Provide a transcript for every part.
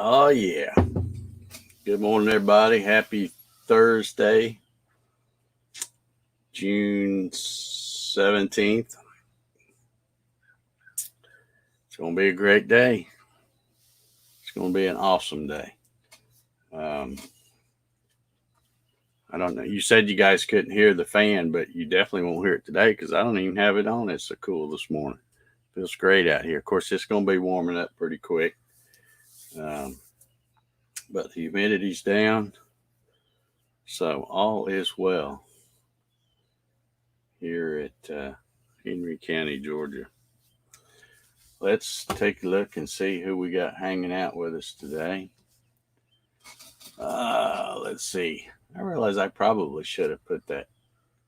Oh, yeah. Good morning, everybody. Happy Thursday, June 17th. It's going to be a great day. It's going to be an awesome day. I don't know. You said you guys couldn't hear the fan, but you definitely won't hear it today because I don't even have it on. It's so cool this morning. Feels great out here. Of course, it's going to be warming up pretty quick. But the humidity's down. So all is well here at Henry County, Georgia. Let's take a look and see who we got hanging out with us today. Let's see. I realize I probably should have put that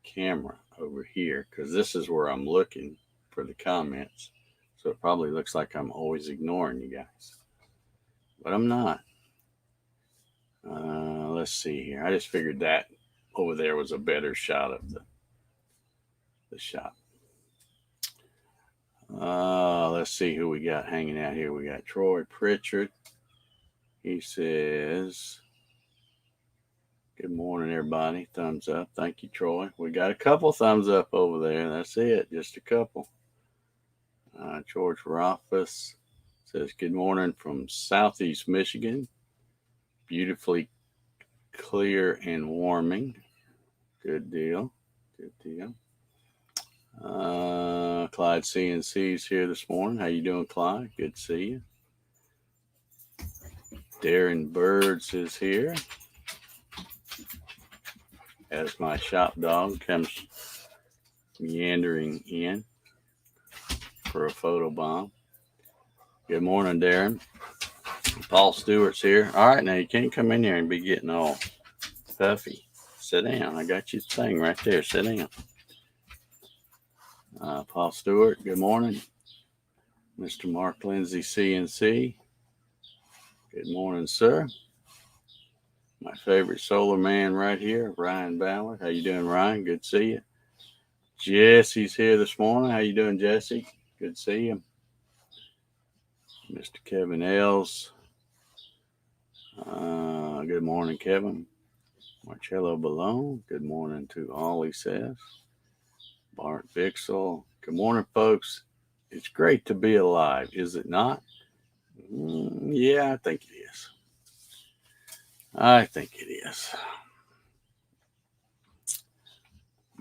camera over here because this is where I'm looking for the comments. So it probably looks like I'm always ignoring you guys. But I'm not. Let's see here. I just figured that over there was a better shot of the shop. Let's see who we got hanging out here. We got Troy Pritchard. He says, good morning, everybody. Thumbs up. Thank you, Troy. We got a couple thumbs up over there. That's it. Just a couple. George Rothfuss says, good morning from Southeast Michigan. Beautifully clear and warming. Good deal. Good deal. Clyde CNC's here this morning. How you doing, Clyde? Good to see you. Darren Birds is here. As my shop dog comes meandering in for a photo bomb. Good morning, Darren. Paul Stewart's here. All right, now you can't come in here and be getting all puffy. Sit down. I got you the thing right there. Sit down. Paul Stewart, good morning. Mr. Mark Lindsay, CNC. Good morning, sir. My favorite solar man right here, Ryan Ballard. How you doing, Ryan? Good to see you. Jesse's here this morning. How you doing, Jesse? Good to see you. Mr. Kevin Ells. Good morning, Kevin. Marcello Ballone. Good morning to all, he says. Bart Vixel. Good morning, folks. It's great to be alive, is it not? Yeah, I think it is. I think it is.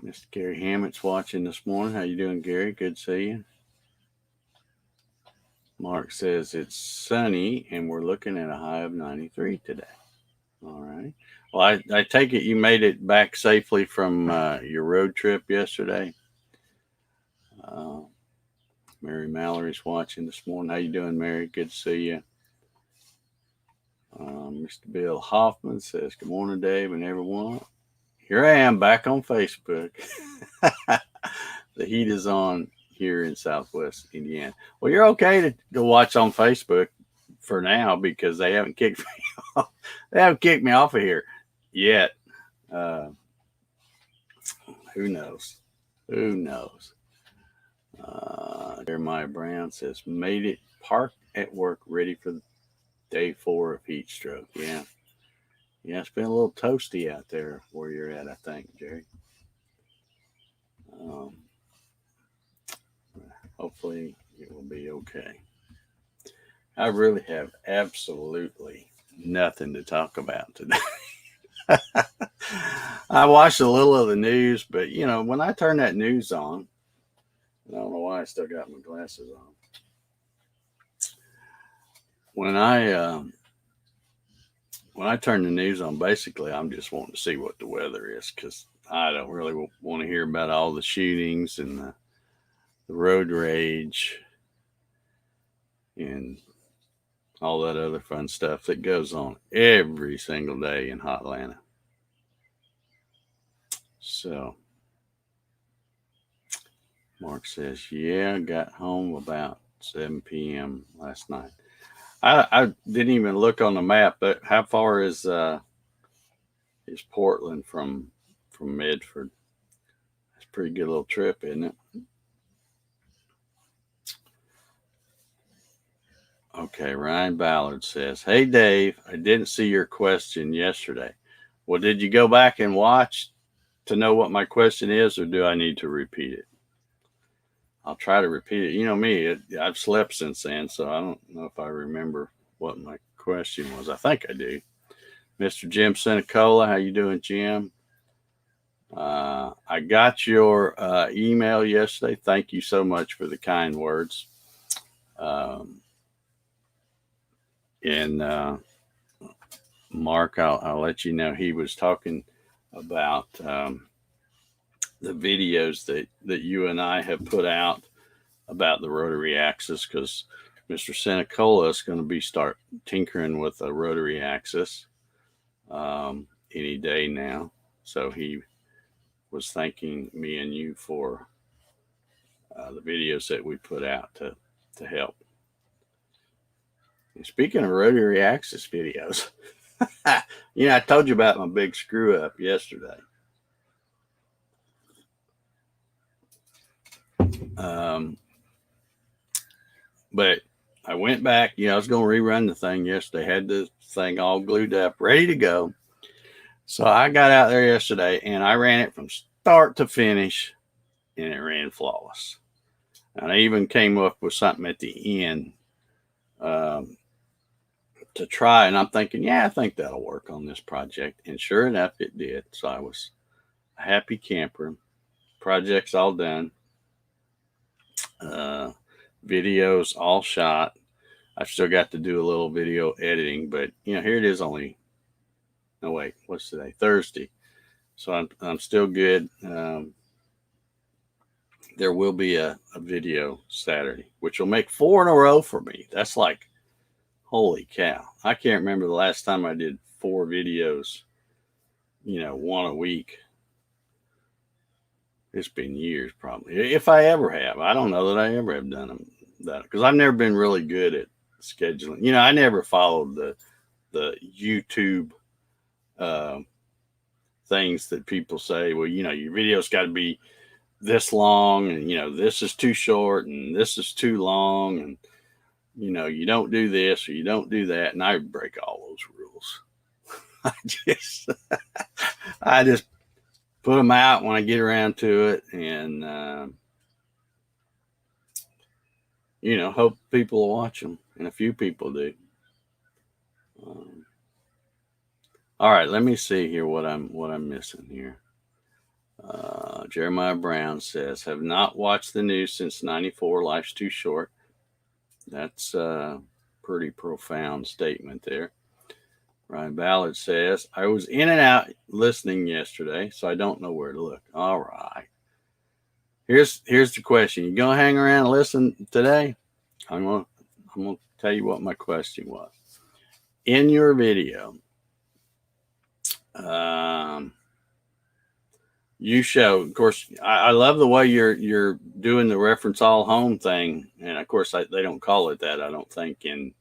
Mr. Gary Hammett's watching this morning. How you doing, Gary? Good to see you. Mark says it's sunny and we're looking at a high of 93 today. All right. Well, I take it you made it back safely from your road trip yesterday. Mary Mallory's watching this morning. How you doing, Mary? Good to see you. Mr. Bill Hoffman says, good morning, Dave and everyone. Here I am back on Facebook. The heat is on here in Southwest Indiana. Well, you're okay to go watch on Facebook for now because they haven't kicked me off. They haven't kicked me off of here yet. Who knows? Who knows? Jeremiah Brown says, made it, parked at work, ready for day 4 of heat stroke. Yeah. Yeah, it's been a little toasty out there where you're at, I think, Jerry. Hopefully it will be okay. I really have absolutely nothing to talk about today. I watched a little of the news, but, you know, when I turn that news on, I don't know why I still got my glasses on. When I turn the news on, basically, I'm just wanting to see what the weather is because I don't really want to hear about all the shootings and the road rage and all that other fun stuff that goes on every single day in hot Atlanta. So, Mark says, yeah, I got home about 7 p.m. last night. I didn't even look on the map, but how far is Portland from Medford? It's a pretty good little trip, isn't it? Okay, Ryan Ballard says, "Hey Dave, I didn't see your question yesterday. Well, did you go back and watch to know what my question is, or do I need to repeat it?" I'll try to repeat it. You know me, I've slept since then, so I don't know if I remember what my question was. I think I do. Mr. Jim Senecola, how you doing, Jim? I got your email yesterday. Thank you so much for the kind words. Um, and Mark, I'll let you know he was talking about the videos that you and I have put out about the rotary axis, because Mr. Senecola is going to be start tinkering with a rotary axis any day now. So he was thanking me and you for the videos that we put out to help. And speaking of rotary axis videos, I told you about my big screw up yesterday. But I went back, I was going to rerun the thing yesterday, had the thing all glued up, ready to go. So I got out there yesterday and I ran it from start to finish, and it ran flawless. And I even came up with something at the end to try. And I'm thinking, yeah, I think that'll work on this project. And sure enough, it did. So I was a happy camper. Project's all done. Videos all shot. I've still got to do a little video editing, but here it is. No, wait, what's today? Thursday. So I'm still good. There will be a video Saturday, which will make 4 in a row for me. That's like, holy cow. I can't remember the last time I did 4 videos, one a week. It's been years, probably. If I ever have. I don't know that I ever have done that, because I've never been really good at scheduling. I never followed the YouTube things that people say, well, your video's got to be this long, and this is too short, and this is too long, and you don't do this or you don't do that, and I break all those rules. I just put them out when I get around to it, and hope people will watch them, and a few people do. All right, let me see here what I'm missing here. Jeremiah Brown says, "Have not watched the news since '94. Life's too short." That's a pretty profound statement there. Ryan Ballard says, "I was in and out listening yesterday, so I don't know where to look." All right. Here's the question. You gonna hang around and listen today? I'm gonna tell you what my question was. In your video, you show, of course, I love the way you're doing the reference all home thing, and of course they don't call it that, I don't think, in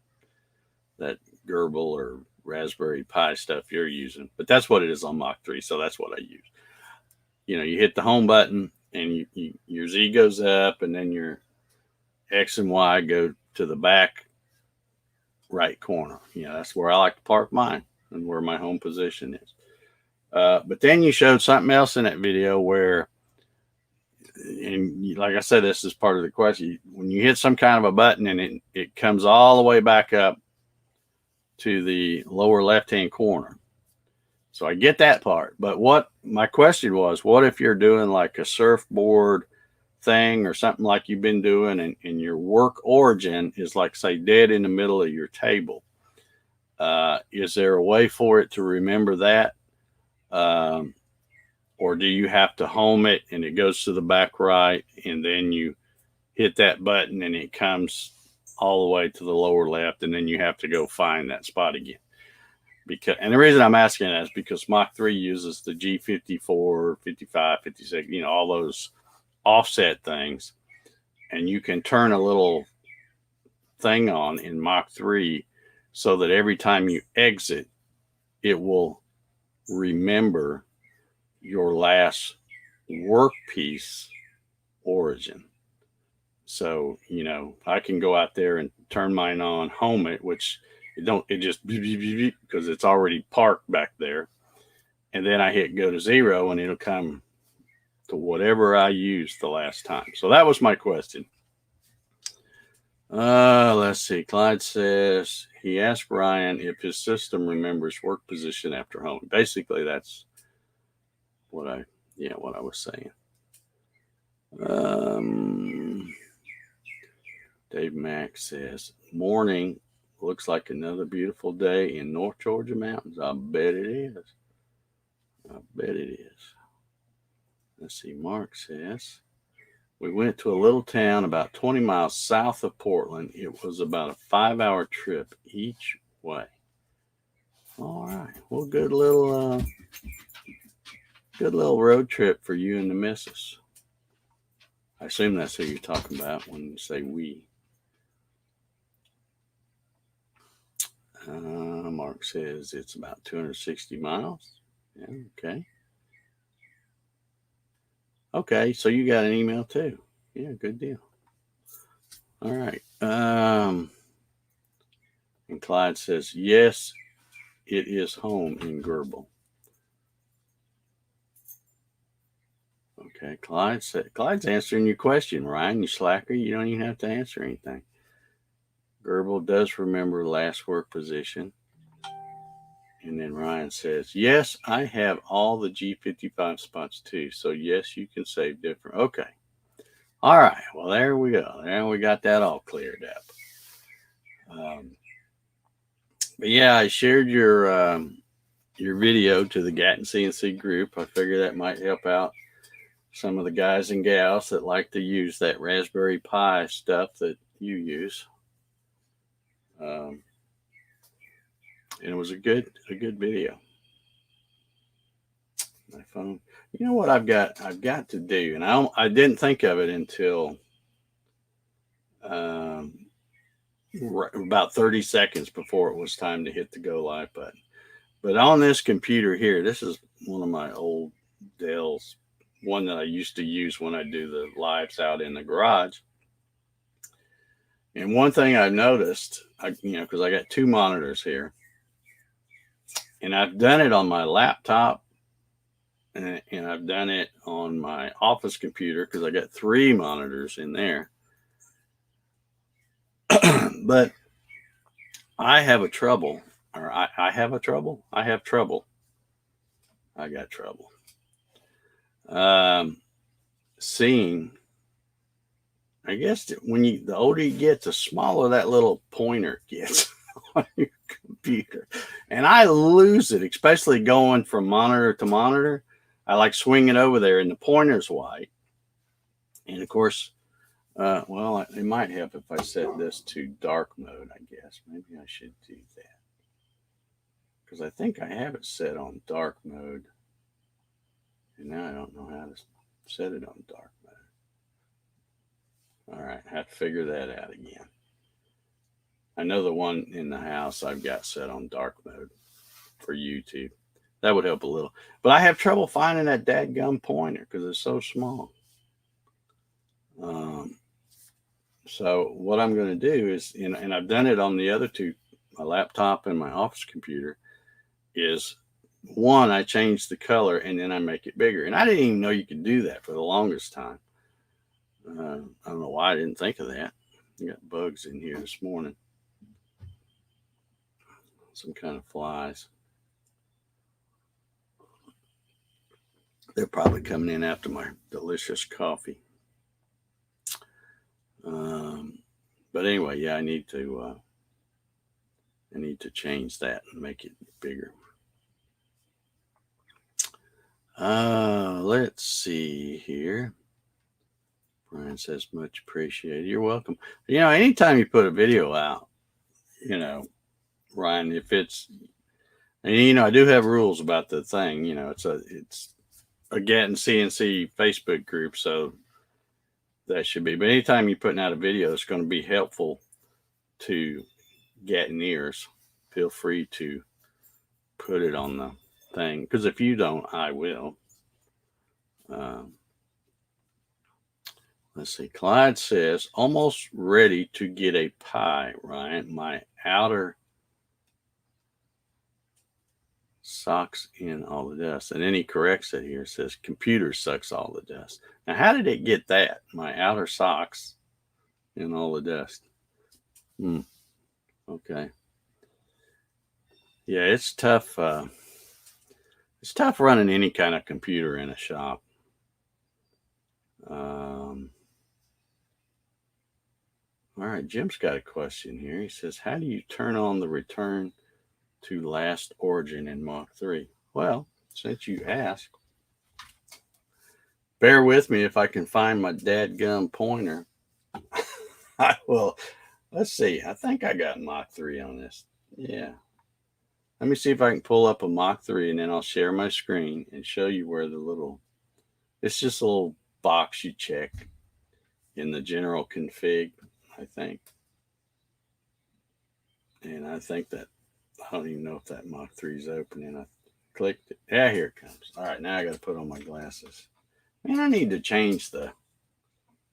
that Gerbil or Raspberry Pi stuff you're using, but that's what it is on Mach 3, so that's what I use. You hit the home button, and your Z goes up, and then your X and Y go to the back right corner. That's where I like to park mine and where my home position is. But then you showed something else in that video where, and like I said, this is part of the question. When you hit some kind of a button and it comes all the way back up to the lower left-hand corner. So I get that part. But what my question was, what if you're doing like a surfboard thing or something like you've been doing, and your work origin is like, say, dead in the middle of your table? Is there a way for it to remember that? Or do you have to home it and it goes to the back right, and then you hit that button and it comes all the way to the lower left, and then you have to go find that spot again? And the reason I'm asking that is because Mach 3 uses the G54, 55, 56, all those offset things, and you can turn a little thing on in Mach 3 so that every time you exit, it will remember your last workpiece origin. So, I can go out there and turn mine on, home it, which it just because it's already parked back there. And then I hit go to 0 and it'll come to whatever I used the last time. So that was my question. Let's see. Clyde says he asked Ryan if his system remembers work position after home. Basically, that's what I was saying. Dave Mack says, morning, looks like another beautiful day in North Georgia mountains. I bet it is. I bet it is. Let's see. Mark says, we went to a little town about 20 miles south of Portland. It was about a 5-hour trip each way. All right. Well, good little road trip for you and the missus. I assume that's who you're talking about when you say we. Mark says it's about 260 miles. Yeah, okay. Okay, so you got an email too. Yeah, good deal. All right. And Clyde says, yes, it is home in Gerbil. Okay, Clyde's answering your question, Ryan. You slacker, you don't even have to answer anything. Gerbil does remember last work position. And then Ryan says, yes, I have all the G55 spots too. So yes, you can save different. Okay. All right. Well, there we go. There we got that all cleared up. But yeah, I shared your video to the Gatton CNC group. I figure that might help out some of the guys and gals that like to use that Raspberry Pi stuff that you use. And it was a good video. My phone. You know what I've got to do, and I didn't think of it until about 30 seconds before it was time to hit the go live button. But on this computer here, this is one of my old Dell's, one that I used to use when I do the lives out in the garage. And one thing I've noticed, because I got 2 monitors here, and I've done it on my laptop, and I've done it on my office computer because I got 3 monitors in there. But I have trouble. I got trouble. Seeing, I guess when the older you get, the smaller that little pointer gets on your computer. And I lose it, especially going from monitor to monitor. I like swing it over there and the pointer's white. And of course, well, it might help if I set this to dark mode, I guess. Maybe I should do that. Because I think I have it set on dark mode. And now I don't know how to set it on dark mode. All right, I have to figure that out again. I know the one in the house I've got set on dark mode for YouTube. That would help a little. But I have trouble finding that dadgum pointer because it's so small. So what I'm going to do is, and I've done it on the other 2, my laptop and my office computer, is one, I change the color and then I make it bigger. And I didn't even know you could do that for the longest time. I don't know why I didn't think of that. I got bugs in here this morning. Some kind of flies. They're probably coming in after my delicious coffee. But anyway, yeah, I need to change that and make it bigger. Let's see here. Brian says, much appreciated. You're welcome. Anytime you put a video out, Ryan, if it's, and I do have rules about the thing, it's a Gatton CNC Facebook group, so that should be. But anytime you're putting out a video, it's going to be helpful to Gattoneers. Feel free to put it on the thing, because if you don't, I will. Let's see. Clyde says, almost ready to get a pie, Ryan. My outer sucks in all the dust. And then he corrects it here. Says, computer sucks all the dust. Now, how did it get that? My outer socks in all the dust. Okay. Yeah, it's tough. It's tough running any kind of computer in a shop. All right, Jim's got a question here. He says, how do you turn on the return to last origin in Mach 3? Well, since you asked, bear with me if I can find my dadgum pointer. I will. Let's see. I think I got Mach 3 on this. Yeah. Let me see if I can pull up a Mach 3 and then I'll share my screen and show you where it's just a little box you check in the general config, I think. And I think that, I don't even know if that Mach 3 is open, and I clicked it. Yeah, here it comes. All right, now I got to put on my glasses. Man, I need to change the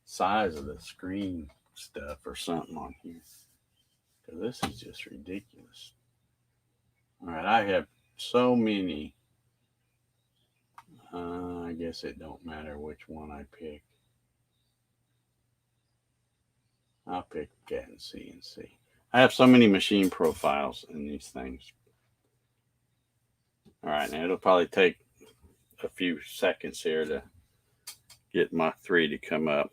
size of the screen stuff or something on here, because this is just ridiculous. All right, I have so many. I guess it don't matter which one I pick. I'll pick Gatton CNC. I have so many machine profiles in these things. All right, now it'll probably take a few seconds here to get Mach 3 to come up.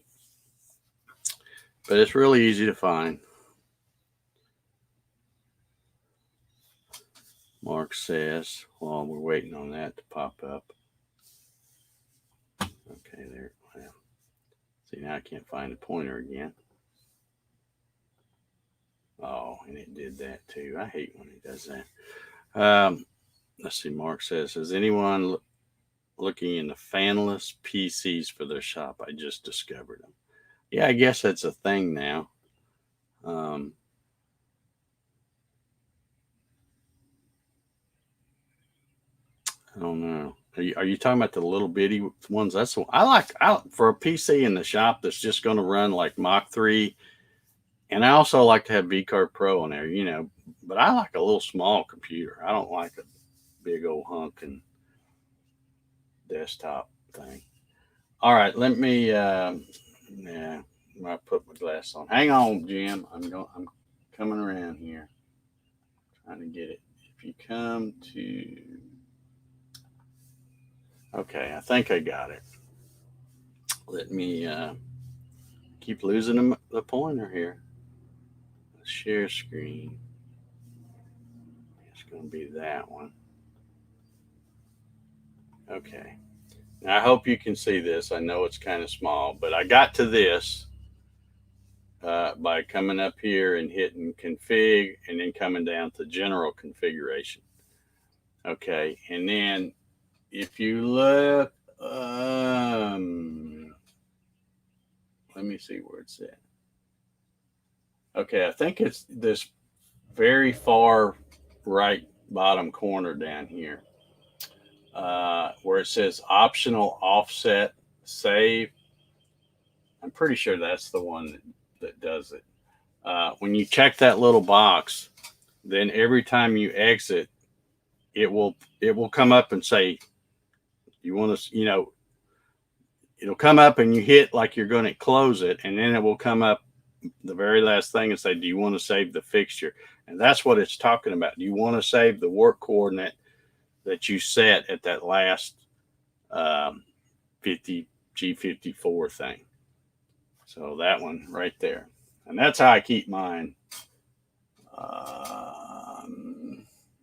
But it's really easy to find. Mark says, while we're waiting on that to pop up. Okay, there. Well, see, now I can't find the pointer again. Oh, and it did that too. I hate when it does that. Let's see. Mark says, is anyone looking into fanless PCs for their shop? I just discovered them. Yeah, I guess that's a thing now. I don't know. Are you talking about the little bitty ones? That's what I like. For a PC in the shop that's just going to run like Mach 3. And I also like to have VCard Pro on there, but I like a little small computer. I don't like a big old hunking desktop thing. All right, let me, I put my glass on. Hang on, Jim. I'm coming around here, trying to get it. If you come to, okay, I think I got it. Let me keep losing the pointer here. Share screen. It's going to be that one. Okay. Now, I hope you can see this. I know it's kind of small, but I got to this by coming up here and hitting config and then coming down to general configuration. Okay. And then if you look, let me see where it's at. Okay. I think it's this very far right bottom corner down here. Where it says optional offset save. I'm pretty sure that's the one that does it. When you check that little box, then every time you exit, it will come up and say, you want to, it'll come up and you hit like you're going to close it, and then it will come up the very last thing and say, do you want to save the fixture? And that's what it's talking about. Do you want to save the work coordinate that you set at that last 50 G54 thing? So that one right there. And that's how I keep mine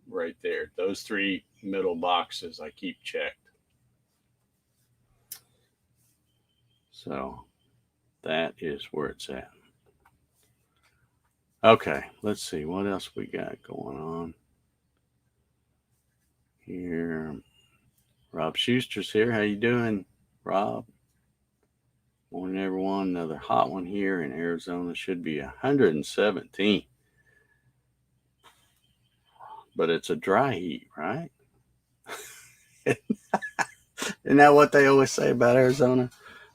right there. Those three middle boxes I keep checked. So that is where it's at. Okay, let's see what else we got going on here. Rob Schuster's here. How you doing, Rob? Morning, everyone. Another hot one here in Arizona. Should be 117. But it's a dry heat, right? Isn't that what they always say about Arizona?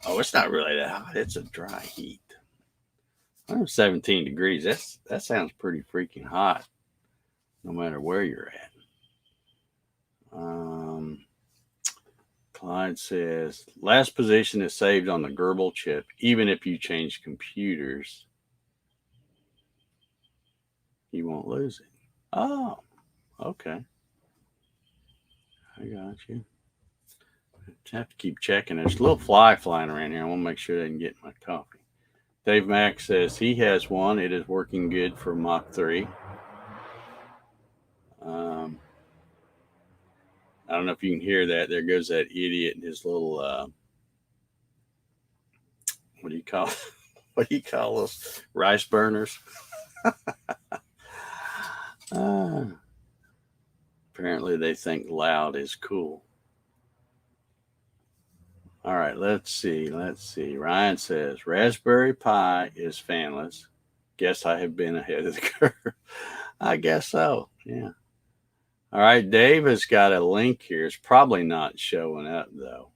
Oh, it's not really that hot. It's a dry heat. 117 degrees. That sounds pretty freaking hot, no matter where you're at. Clyde says last position is saved on the Gerbil chip, even if you change computers, you won't lose it. Oh, okay. I got you. I have to keep checking. There's a little fly flying around here. I want to make sure I didn't get my coffee. Dave Mack says he has one. It is working good for Mach 3. I don't know if you can hear that. There goes that idiot and his little, what do you call what do you call those rice burners? Apparently they think loud is cool. All right, let's see. Ryan says Raspberry Pi is fanless. Guess I have been ahead of the curve. I guess so. Yeah. All right, Dave has got a link here. It's probably not showing up though,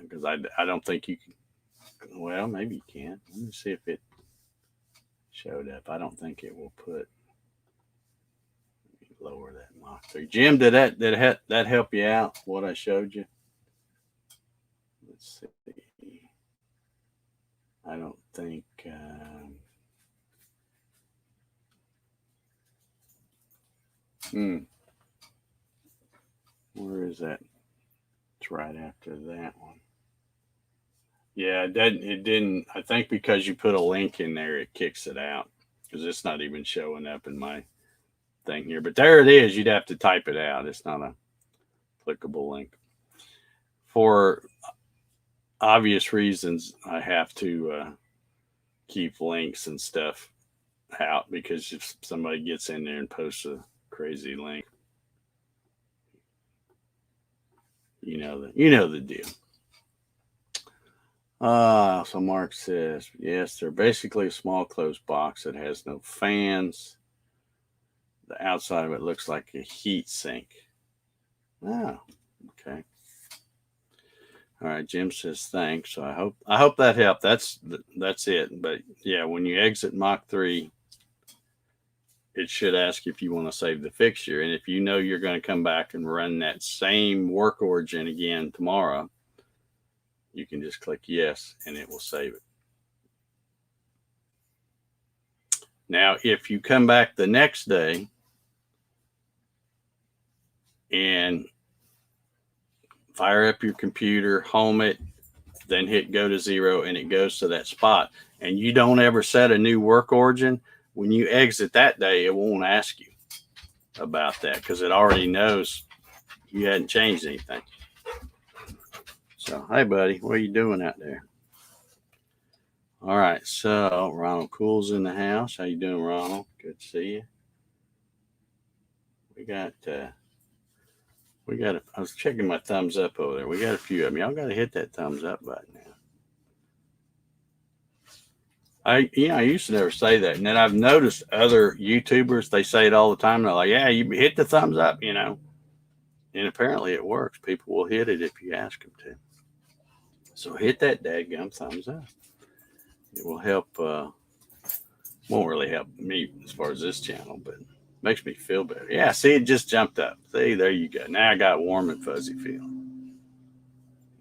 because I don't think you can. Well, maybe you can. Let me see if it showed up. I don't think it will put. Lower that Mach 3. Jim, did that help you out? What I showed you? Let's see. I don't think. Where is that? It's right after that one. Yeah, it didn't. I think because you put a link in there, it kicks it out because it's not even showing up in my thing here. But there it is. You'd have to type it out. It's not a clickable link. For obvious reasons, I have to keep links and stuff out because if somebody gets in there and posts a crazy link, you know the deal. So Mark says, yes, they're basically a small closed box that has no fans. The outside of it looks like a heat sink. Oh, okay. All right, Jim says thanks. So I hope that helped. That's it. But yeah, when you exit Mach 3, it should ask if you want to save the fixture. And if you know you're going to come back and run that same work origin again tomorrow, you can just click yes and it will save it. Now, if you come back the next day and fire up your computer, home it, then hit go to 0 and it goes to that spot, and you don't ever set a new work origin, when you exit that day, it won't ask you about that because it already knows you hadn't changed anything. So, hey, buddy, what are you doing out there? All right, so Ronald Cool's in the house. How you doing, Ronald? Good to see you. We got. I was checking my thumbs up over there. We got a few of them. Y'all got to hit that thumbs up button now. I used to never say that, and then I've noticed other YouTubers, they say it all the time. They're like, "Yeah, you hit the thumbs up," and apparently it works. People will hit it if you ask them to. So hit that dadgum thumbs up. It will help. Won't really help me as far as this channel, but makes me feel better. Yeah, see, it just jumped up. See, there you go. Now I got warm and fuzzy feeling.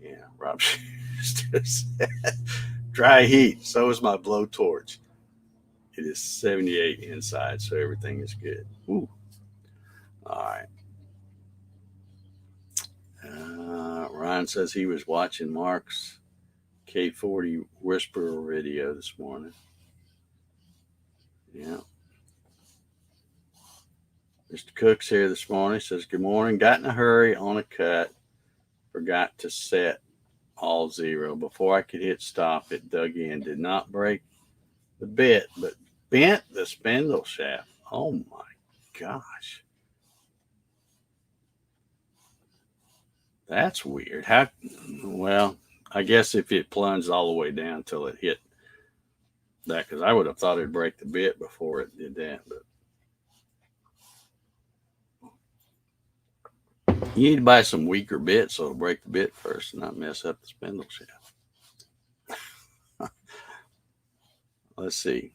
Yeah, Rob dry heat. So is my blowtorch. It is 78 inside, so everything is good. Ooh. All right. Ryan says he was watching Mark's K40 Whisperer video this morning. Yeah. Mr. Cook's here this morning. Says, good morning. Got in a hurry on a cut. Forgot to set all 0. Before I could hit stop, it dug in. Did not break the bit, but bent the spindle shaft. Oh my gosh. That's weird. Well, I guess if it plunged all the way down till it hit that, because I would have thought it'd break the bit before it did that. But You need to buy some weaker bits so it'll break the bit first and not mess up the spindle shaft. Let's see.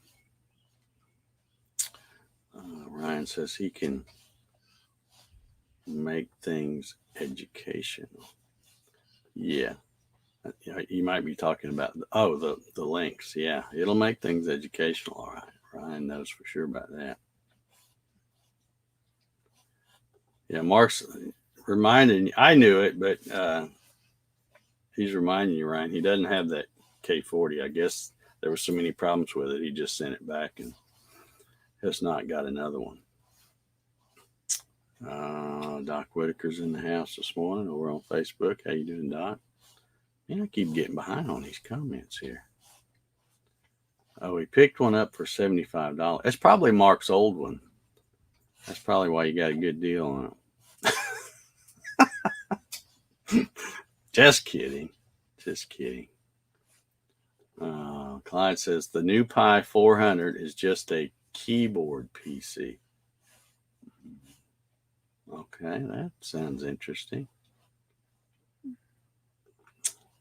Ryan says he can make things educational. Yeah. You might be talking about, the links. Yeah, it'll make things educational. All right. Ryan knows for sure about that. Yeah, Mark's reminding you. I knew it, but he's reminding you, Ryan. He doesn't have that K40. I guess there were so many problems with it, he just sent it back and has not got another one. Doc Whitaker's in the house this morning over on Facebook. How you doing, Doc? Man, I keep getting behind on these comments here. Oh, he picked one up for $75. It's probably Mark's old one. That's probably why you got a good deal on it. Just kidding. Just kidding. Clyde says the new Pi 400 is just a keyboard PC. Okay, that sounds interesting.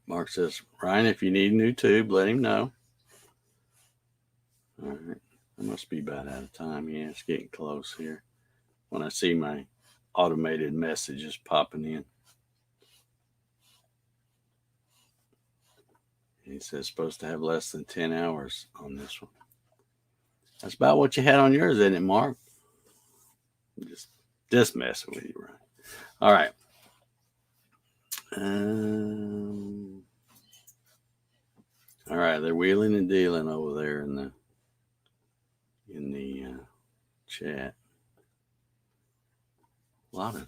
Mark says, Ryan, if you need a new tube, let him know. All right. I must be about out of time. Yeah, it's getting close here. When I see my automated messages popping in. He says supposed to have less than 10 hours on this one. That's about what you had on yours, isn't it, Mark? Just messing with you, Ryan. All right. All right, they're wheeling and dealing over there in the chat. A lot of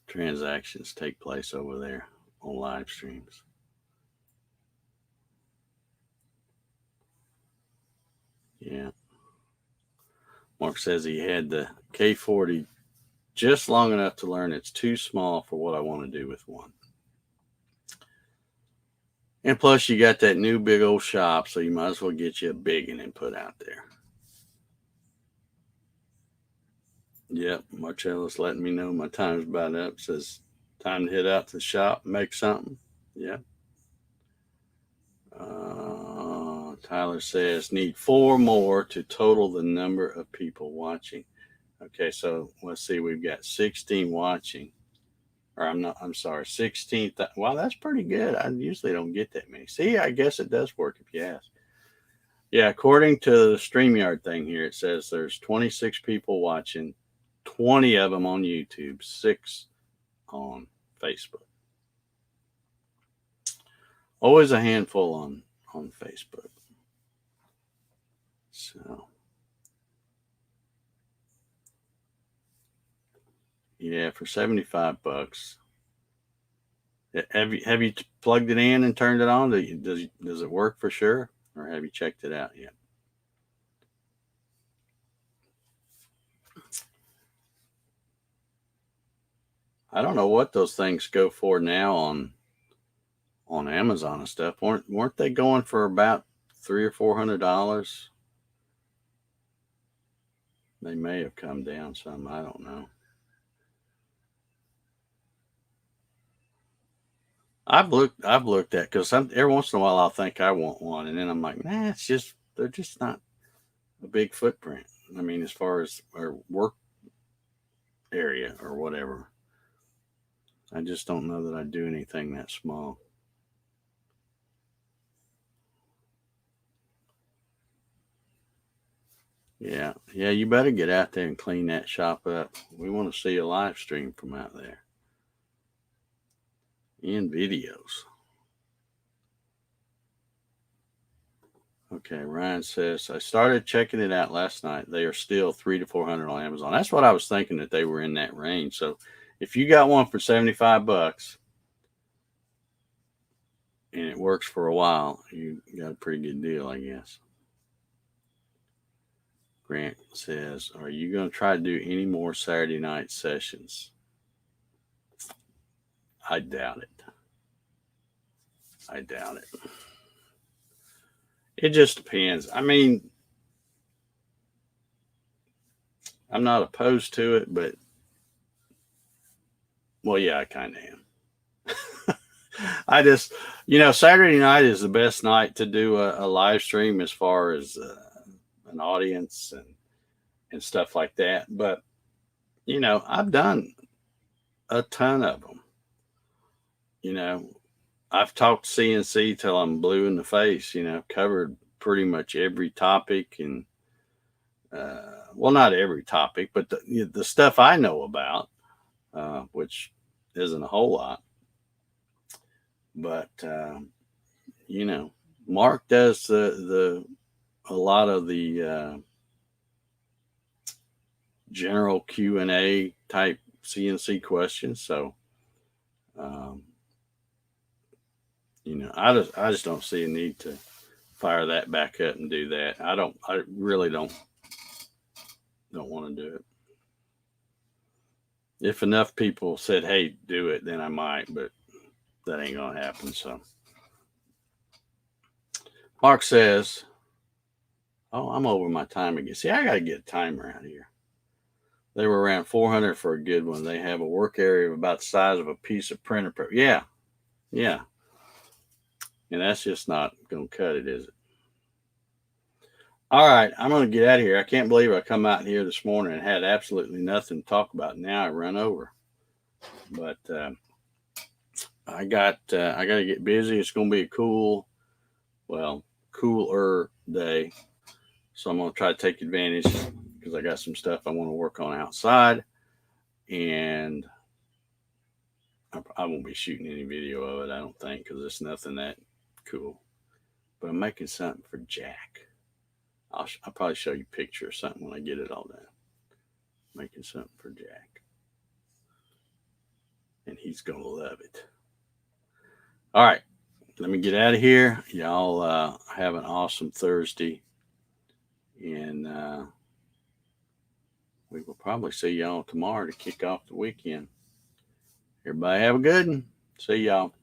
transactions take place over there on live streams. Yeah. Mark says he had the K40 just long enough to learn it's too small for what I want to do with one. And plus, you got that new big old shop, so you might as well get you a big one and put out there. Yep, Marcella's letting me know my time's about up. Says time to head out to the shop and make something. Yeah. Tyler says need 4 more to total the number of people watching. Okay, so let's see. We've got 16 watching. Or I'm sorry, 16. Wow, that's pretty good. I usually don't get that many. See, I guess it does work if you ask. Yeah, according to the StreamYard thing here, it says there's 26 people watching, 20 of them on YouTube, 6 on Facebook. Always a handful on Facebook. So, yeah, for $75. Have you plugged it in and turned it on? Does it work for sure, or have you checked it out yet? I don't know what those things go for now on Amazon and stuff. Weren't they going for about $300 or $400? They may have come down some. I don't know. I've looked at, because every once in a while I'll think I want one, and then I'm like, nah, they're just not a big footprint. I mean, as far as our work area or whatever, I just don't know that I'd do anything that small. Yeah, you better get out there and clean that shop up. We want to see a live stream from out there in videos. Okay, Ryan says, I started checking it out last night. They are still $300 to $400 on Amazon. That's what I was thinking, that they were in that range. So if you got one for $75 and it works for a while, you got a pretty good deal, I guess. Grant says, are you going to try to do any more Saturday night sessions? I doubt it. It just depends. I mean, I'm not opposed to it, but Well, yeah, I kind of am. I just, Saturday night is the best night to do a live stream as far as an audience and stuff like that. But, I've done a ton of them. I've talked CNC till I'm blue in the face, covered pretty much every topic and, well, not every topic, but the stuff I know about, which isn't a whole lot. But, Mark does a lot of the general Q&A type CNC questions. So, I just don't see a need to fire that back up and do that. I really don't want to do it. If enough people said, hey, do it, then I might, but that ain't going to happen. So Mark says, oh, I'm over my time again. See, I got to get a timer out here. They were around 400 for a good one. They have a work area of about the size of a piece of printer paper. Yeah. Yeah. And that's just not going to cut it, is it? All right. I'm going to get out of here. I can't believe I come out here this morning and had absolutely nothing to talk about. Now I run over. But I got to get busy. It's going to be a cooler day. So I'm going to try to take advantage because I got some stuff I want to work on outside. And I won't be shooting any video of it, I don't think, because it's nothing that cool. But I'm making something for Jack. I'll probably show you a picture or something when I get it all done. Making something for Jack. And he's going to love it. All right. Let me get out of here. Y'all have an awesome Thursday. And we will probably see y'all tomorrow to kick off the weekend. Everybody have a good one. See y'all.